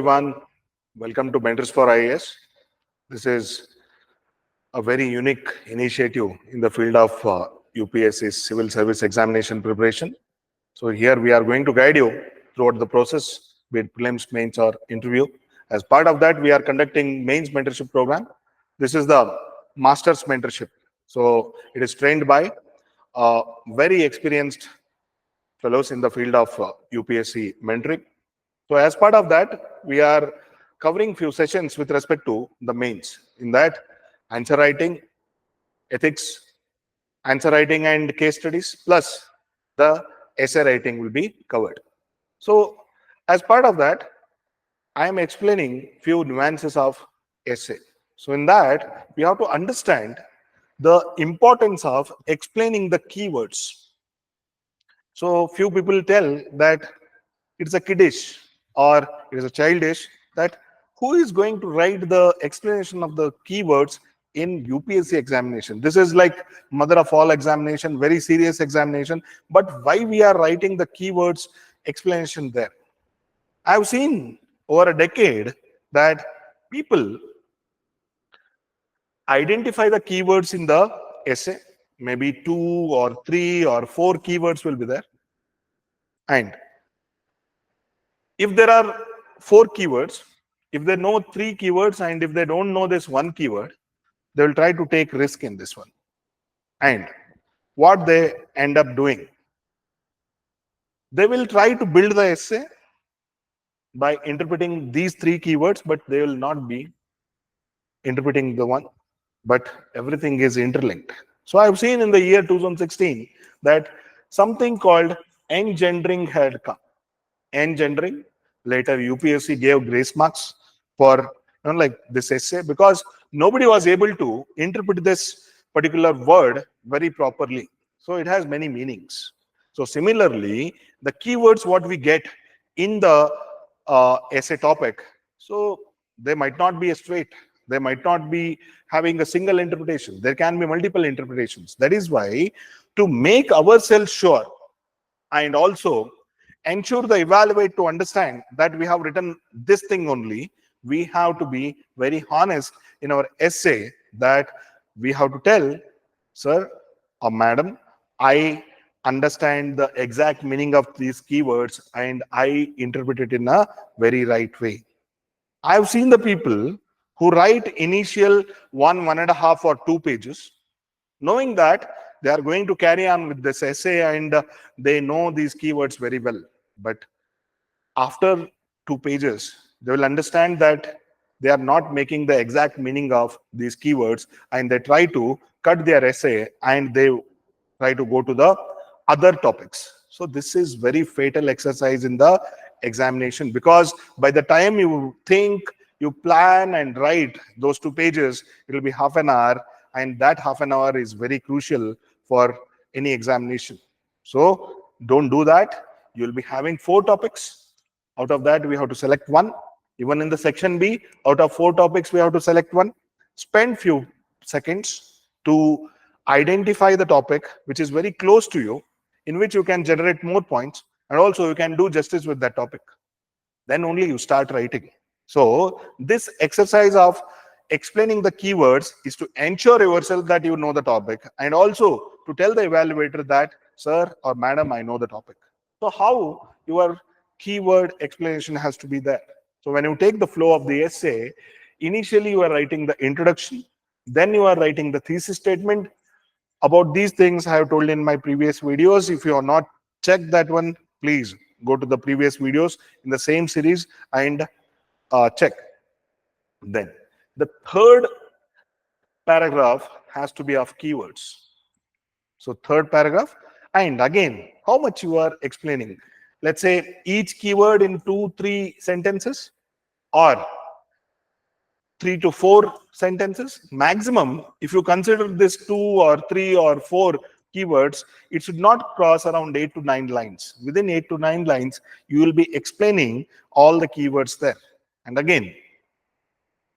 everyone. Welcome to Mentors for IAS. This is a very unique initiative in the field of UPSC civil service examination preparation. So here we are going to guide you throughout the process, be it prelims, mains, or interview. As part of that, we are conducting mains mentorship program. This is the master's mentorship. So it is trained by very experienced fellows in the field of UPSC mentoring. So as part of that, we are covering few sessions with respect to the mains. In that, answer writing, ethics, answer writing and case studies, plus the essay writing will be covered. So as part of that, I am explaining few nuances of essay. So in that, we have to understand the importance of explaining the keywords. So few people tell that it's a kiddish or it is a childish, that who is going to write the explanation of the keywords in UPSC examination? This is like mother of all examination, very serious examination. But why we are writing the keywords explanation there? I've seen over a decade that people identify the keywords in the essay. Maybe 2 or 3 or 4 keywords will be there. And if there are 4 keywords, if they know 3 keywords and if they don't know this one keyword, they will try to take risk in this one. And what they end up doing, they will try to build the essay by interpreting these 3 keywords, but they will not be interpreting the one, but everything is interlinked. So I've seen in the year 2016 that something called engendering had come. Engendering, later UPSC gave grace marks for like this essay, because nobody was able to interpret this particular word very properly. So it has many meanings. So similarly, the keywords what we get in the essay topic, so they might not be straight. They might not be having a single interpretation. There can be multiple interpretations. That is why, to make ourselves sure and also ensure the evaluate to understand that we have written this thing only, we have to be very honest in our essay, that we have to tell, sir or madam, I understand the exact meaning of these keywords and I interpret it in a very right way. I've seen the people who write initial 1.5 or 2 pages, knowing that they are going to carry on with this essay and they know these keywords very well. But after 2 pages, they will understand that they are not making the exact meaning of these keywords, and they try to cut their essay and they try to go to the other topics. So this is very fatal exercise in the examination, because by the time you think, you plan and write those 2 pages, it will be half an hour, and that half an hour is very crucial for any examination. So don't do that. You will be having 4 topics. Out of that, we have to select one. Even in the section B, out of 4 topics, we have to select one. Spend few seconds to identify the topic which is very close to you, in which you can generate more points, and also you can do justice with that topic. Then only you start writing. So this exercise of explaining the keywords is to ensure yourself that you know the topic, and also to tell the evaluator that, sir or madam, I know the topic. So how your keyword explanation has to be there. So when you take the flow of the essay, initially you are writing the introduction, then you are writing the thesis statement. About these things I have told in my previous videos. If you have not checked that one, please go to the previous videos in the same series and check. Then the third paragraph has to be of keywords. So third paragraph, and again, how much you are explaining. Let's say each keyword in 2-3 sentences, or 3 to 4 sentences maximum. If you consider this 2 or 3 or 4 keywords, it should not cross around 8 to 9 lines. Within 8 to 9 lines, you will be explaining all the keywords there. And again,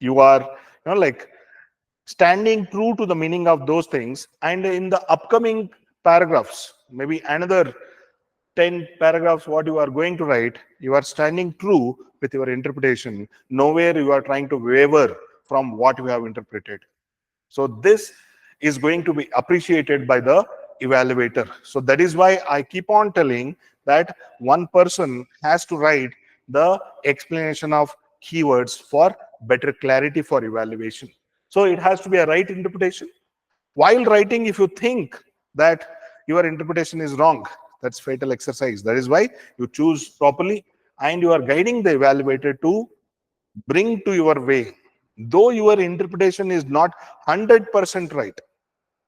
you are like standing true to the meaning of those things. And in the upcoming paragraphs, maybe another 10 paragraphs what you are going to write, you are standing true with your interpretation. Nowhere you are trying to waver from what you have interpreted. So this is going to be appreciated by the evaluator. So that is why I keep on telling that one person has to write the explanation of keywords for better clarity for evaluation. So it has to be a right interpretation. While writing, if you think that your interpretation is wrong, that's fatal exercise. That is why you choose properly and you are guiding the evaluator to bring to your way, though your interpretation is not 100% right.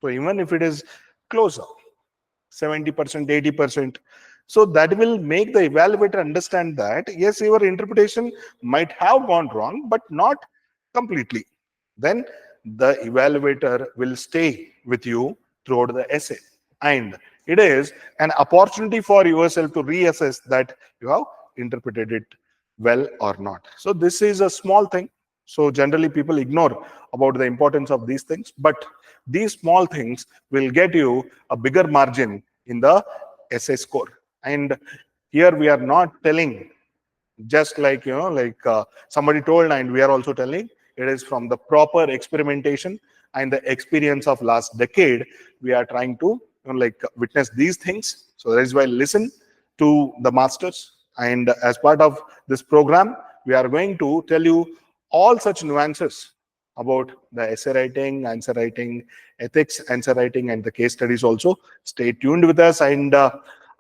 So even if it is closer, 70%, 80%, so that will make the evaluator understand that yes, your interpretation might have gone wrong, but not completely. Then the evaluator will stay with you throughout the essay. And it is an opportunity for yourself to reassess that you have interpreted it well or not. So this is a small thing. So generally people ignore about the importance of these things, but these small things will get you a bigger margin in the essay score. And here we are not telling just like somebody told, and we are also telling it is from the proper experimentation and the experience of last decade. We are trying to witness these things. So that is why listen to the masters, and as part of this program we are going to tell you all such nuances about the essay writing, answer writing, ethics, answer writing, and the case studies also. Stay tuned with us and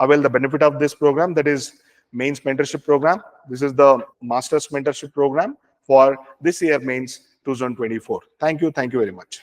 avail the benefit of this program, that is mains mentorship program. This is the master's mentorship program for this year mains 2024. Thank you very much.